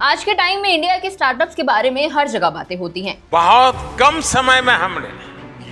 आज के टाइम में इंडिया के स्टार्टअप्स के बारे में हर जगह बातें होती हैं। बहुत कम समय में हमने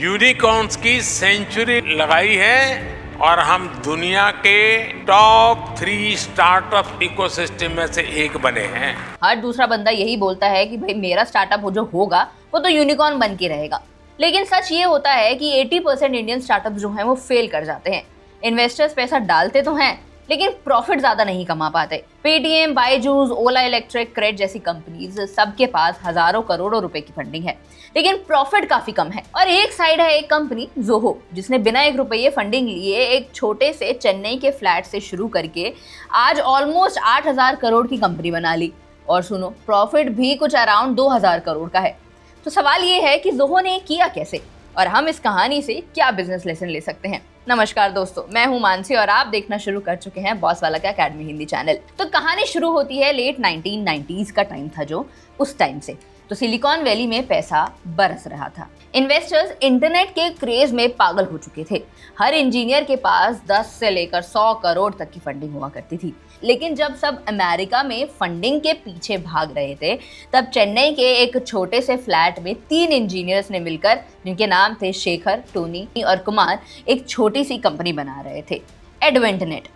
यूनिकॉर्न्स की सेंचुरी लगाई है और हम दुनिया के टॉप 3 स्टार्टअप इकोसिस्टम में से एक बने हैं। हर दूसरा बंदा यही बोलता है कि भाई मेरा स्टार्टअप जो होगा वो तो यूनिकॉर्न बन के रहेगा, लेकिन सच ये होता है कि 80% इंडियन स्टार्टअप जो हैं वो फेल कर जाते हैं। इन्वेस्टर्स पैसा डालते तो हैं लेकिन प्रॉफिट ज्यादा नहीं कमा पाते। पेटीएम, बायजूस, ओला इलेक्ट्रिक, क्रेड जैसी कंपनीज सबके पास हजारों करोड़ों रुपए की फंडिंग है, लेकिन प्रॉफिट काफी कम है। और एक साइड है एक कंपनी जोहो, जिसने बिना 1 रुपये फंडिंग लिए एक छोटे से चेन्नई के फ्लैट से शुरू करके आज ऑलमोस्ट 8,000 करोड़ की कंपनी बना ली। और सुनो, प्रॉफिट भी कुछ अराउंड 2,000 करोड़ का है। तो सवाल ये है कि जोहो ने किया कैसे और हम इस कहानी से क्या बिजनेस लेसन ले सकते हैं। नमस्कार दोस्तों, मैं हूं मानसी और आप देखना शुरू कर चुके हैं बॉस वाला का अकेडमी हिंदी चैनल। तो कहानी शुरू होती है लेट 1990s का टाइम था जो उस टाइम से। तो सिलिकॉन वैली में पैसा बरस रहा था। इन्वेस्टर्स इंटरनेट के क्रेज में पागल हो चुके थे। हर इंजीनियर के पास 10 से लेकर 100 करोड़ तक की फंडिंग हुआ करती थी। लेकिन जब सब अमेरिका में फंडिंग के पीछे भाग रहे थे, तब चेन्नई के एक छोटे से फ्लैट में 3 इंजीनियर्स ने मिलकर, जिनके नाम थे शेखर, टोनी और कुमार, एक छोटी सी कंपनी बना रहे थे, एडवेंटनेट।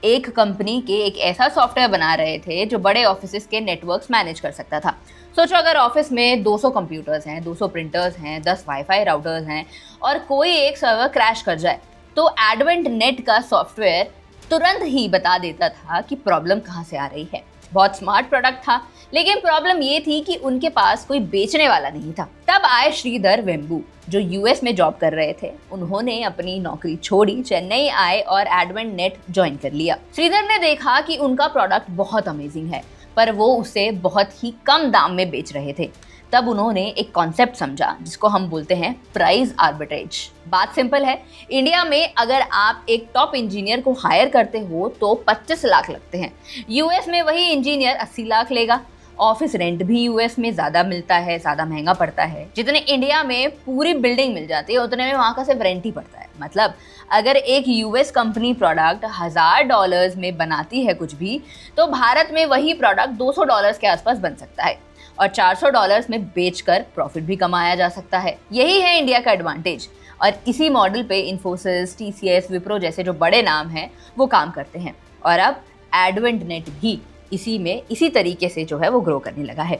एक कंपनी के एक ऐसा सॉफ्टवेयर बना रहे थे जो बड़े ऑफिसेस के नेटवर्क्स मैनेज कर सकता था। सोचो, अगर ऑफिस में 200 कंप्यूटर्स हैं, 200 प्रिंटर्स हैं, 10 वाईफाई राउटर्स हैं और कोई एक सर्वर क्रैश कर जाए, तो एडवेंटनेट का सॉफ्टवेयर तुरंत ही बता देता था कि प्रॉब्लम कहाँ से आ रही है। बहुत स्मार्ट प्रोडक्ट था, लेकिन प्रॉब्लम ये थी कि उनके पास कोई बेचने वाला नहीं था। तब आए श्रीधर वेम्बू, जो यूएस में जॉब कर रहे थे। उन्होंने अपनी नौकरी छोड़ी, चेन्नई आए और एडवेंटनेट ज्वाइन कर लिया। श्रीधर ने देखा कि उनका प्रोडक्ट बहुत अमेजिंग है, पर वो उसे बहुत ही कम दाम में बेच रहे थे। तब उन्होंने एक कॉन्सेप्ट समझा जिसको हम बोलते हैं प्राइस आर्बिट्रेज। बात सिंपल है, इंडिया में अगर आप एक टॉप इंजीनियर को हायर करते हो तो 25 लाख लगते हैं। यूएस में वही इंजीनियर 80 लाख लेगा। ऑफिस रेंट भी यूएस में ज्यादा मिलता है, ज्यादा महंगा पड़ता है। जितने इंडिया में पूरी बिल्डिंग मिल जाती है, उतने में वहाँ का सिर्फ रेंट ही पड़ता है। मतलब अगर एक यूएस कंपनी प्रोडक्ट $1000 में बनाती है कुछ भी, तो भारत में वही प्रोडक्ट $200 के आसपास बन सकता है और $400 में बेचकर प्रॉफिट भी कमाया जा सकता है। यही है इंडिया का एडवांटेज और इसी मॉडल पे इन्फोसिस, टीसीएस, विप्रो जैसे जो बड़े नाम हैं वो काम करते हैं। और अब एडवेंटनेट भी इसी तरीके से जो है वो ग्रो करने लगा है।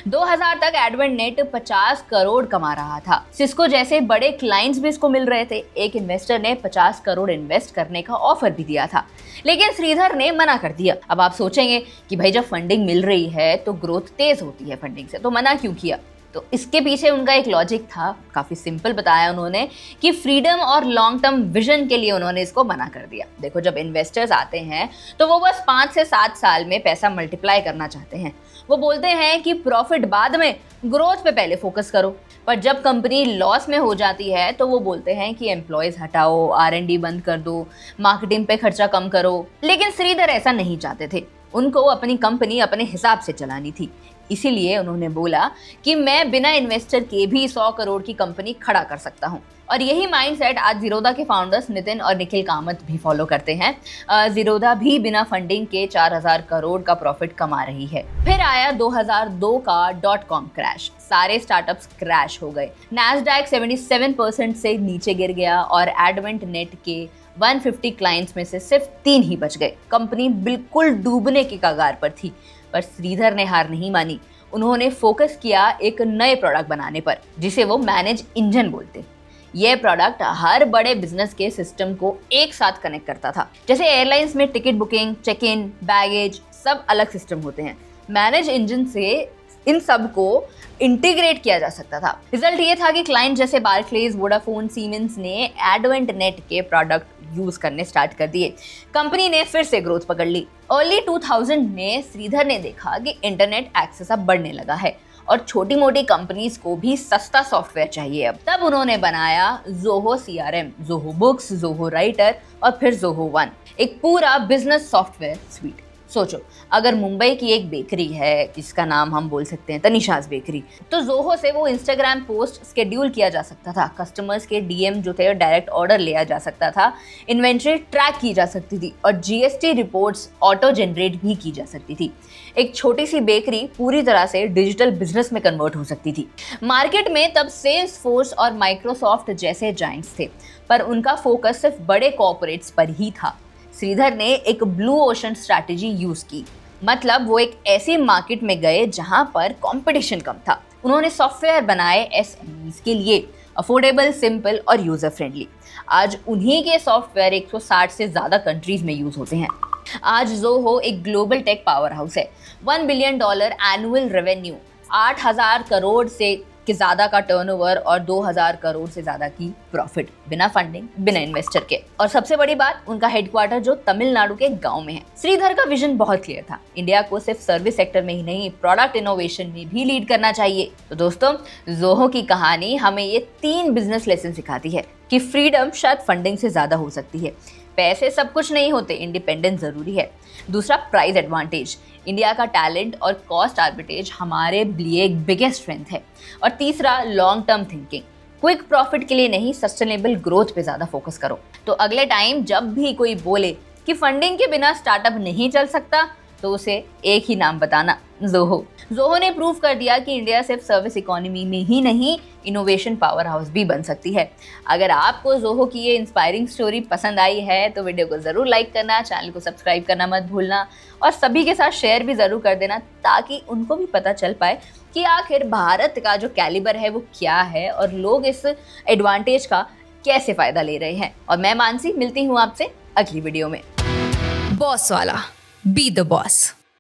2000 तक एडवेंटनेट 50 करोड़ कमा रहा था। सिस्को जैसे बड़े क्लाइंट्स भी इसको मिल रहे थे। एक इन्वेस्टर ने 50 करोड़ इन्वेस्ट करने का ऑफर भी दिया था, लेकिन श्रीधर ने मना कर दिया। अब आप सोचेंगे कि भाई जब फंडिंग मिल रही है तो ग्रोथ तेज होती है फंडिंग से, तो मना क्यों किया? तो इसके पीछे उनका एक लॉजिक था, काफी सिंपल बताया उन्होंने कि फ्रीडम और लॉन्ग टर्म विजन के लिए उन्होंने इसको मना कर दिया। देखो, जब इन्वेस्टर्स आते हैं तो वो बस 5 से 7 साल में पैसा मल्टीप्लाई करना चाहते हैं। वो बोलते हैं कि प्रॉफिट बाद में, ग्रोथ पे पहले फोकस करो। पर जब कंपनी लॉस में हो जाती है तो वो बोलते हैं कि एम्प्लॉयज हटाओ, R&D बंद कर दो, मार्केटिंग पे खर्चा कम करो। लेकिन श्रीधर ऐसा नहीं चाहते थे। उनको अपनी कंपनी अपने हिसाब से चलानी थी। इसीलिए उन्होंने बोला कि मैं बिना इन्वेस्टर के भी 100 करोड़ की कंपनी खड़ा कर सकता हूं। और यही माइंडसेट आज जीरोधा के फाउंडर्स नितिन और निखिल कामत भी फॉलो करते हैं। जीरोधा भी बिना फंडिंग के 4000 करोड़ का प्रॉफिट कमा रही है। फिर आया 2002 का .com क्रैश। सारे स्टार्टअप्स क्रैश हो गए। नैस्डैक 77% से नीचे गिर गया और एडवेंटनेट के 150 क्लाइंट्स में से सिर्फ 3 ही बच गए। कंपनी बिल्कुल डूबने की कगार पर थी, पर श्रीधर ने हार नहीं मानी। उन्होंने फोकस किया एक नए प्रोडक्ट बनाने पर, जिसे वो मैनेज इंजन बोलते। यह प्रोडक्ट हर बड़े बिजनेस के सिस्टम को एक साथ कनेक्ट करता था। जैसे एयरलाइंस में ticket booking, check in, baggage, सब अलग सिस्टम होते हैं। मैनेज इंजन से इन सब को इंटीग्रेट किया जा सकता था। रिजल्ट ये था कि क्लाइंट जैसे बार्कलेज, वोडाफोन, सीमेंस ने एडवेंटनेट के प्रोडक्ट यूज करने स्टार्ट कर दिए। कंपनी ने फिर से ग्रोथ पकड़ ली। अर्ली 2000 में श्रीधर ने देखा कि इंटरनेट एक्सेस अब बढ़ने लगा है और छोटी मोटी कंपनीज को भी सस्ता सॉफ्टवेयर चाहिए। अब तब उन्होंने बनाया Zoho CRM, Zoho books, Zoho writer और फिर जोहो वन, एक पूरा बिजनेस सॉफ्टवेयर स्वीट। सोचो, अगर मुंबई की एक बेकरी है जिसका नाम हम बोल सकते हैं तनिषाज बेकरी, तो जोहो से वो इंस्टाग्राम पोस्ट शेड्यूल किया जा सकता था, कस्टमर्स के डीएम जो थे डायरेक्ट ऑर्डर लिया जा सकता था, इन्वेंट्री ट्रैक की जा सकती थी और जीएसटी रिपोर्ट्स ऑटो जनरेट भी की जा सकती थी। एक छोटी सी बेकरी पूरी तरह से डिजिटल बिजनेस में कन्वर्ट हो सकती थी। मार्केट में तब सेल्सफोर्स और माइक्रोसॉफ्ट जैसे जायंट्स थे, पर उनका फोकस सिर्फ बड़े कॉर्पोरेट्स पर ही था। श्रीधर ने एक ब्लू ओशन स्ट्रैटेजी यूज की, मतलब वो एक ऐसी मार्केट में गए जहां पर कंपटीशन कम था। उन्होंने सॉफ्टवेयर बनाए एसएमईज के लिए, अफोर्डेबल, सिंपल और यूजर फ्रेंडली। आज उन्हीं के सॉफ्टवेयर 160 से ज्यादा कंट्रीज में यूज होते हैं। आज जोहो एक ग्लोबल टेक पावर हाउस है। $1 बिलियन एनुअल रेवेन्यू, 8,000 करोड़ से के ज्यादा का टर्नओवर और 2,000 करोड़ से ज्यादा की प्रॉफिट, बिना फंडिंग, बिना इन्वेस्टर के। और सबसे बड़ी बात, उनका हेडक्वार्टर जो तमिलनाडु के गांव में है। श्रीधर का विजन बहुत क्लियर था, इंडिया को सिर्फ सर्विस सेक्टर में ही नहीं, प्रोडक्ट इनोवेशन में भी लीड करना चाहिए। तो दोस्तों, जोहो की कहानी हमें ये 3 बिजनेस लेसन सिखाती है कि फ्रीडम शायद फंडिंग से ज्यादा हो सकती है। पैसे सब कुछ नहीं होते, इंडिपेंडेंस जरूरी है। दूसरा, प्राइस एडवांटेज, इंडिया का टैलेंट और कॉस्ट आर्बिट्रेज हमारे लिए एक बिगेस्ट स्ट्रेंथ है। और तीसरा, long term thinking, quick profit के लिए नहीं, सस्टेनेबल ग्रोथ पे ज्यादा फोकस करो। तो अगले टाइम जब भी कोई बोले कि फंडिंग के बिना स्टार्टअप नहीं चल सकता, तो उसे एक ही नाम बताना, जोहो। जोहो ने प्रूव कर दिया कि इंडिया सिर्फ सर्विस इकोनॉमी में ही नहीं, इनोवेशन पावर हाउस भी बन सकती है। अगर आपको जोहो की ये इंस्पायरिंग स्टोरी पसंद आई है तो वीडियो को ज़रूर लाइक करना, चैनल को सब्सक्राइब करना मत भूलना और सभी के साथ शेयर भी ज़रूर कर देना, ताकि उनको भी पता चल पाए कि आखिर भारत का जो कैलिबर है वो क्या है और लोग इस एडवांटेज का कैसे फ़ायदा ले रहे हैं। और मैं मानसी मिलती हूँ आपसे अगली वीडियो में। बॉस वाला, बी द बॉस।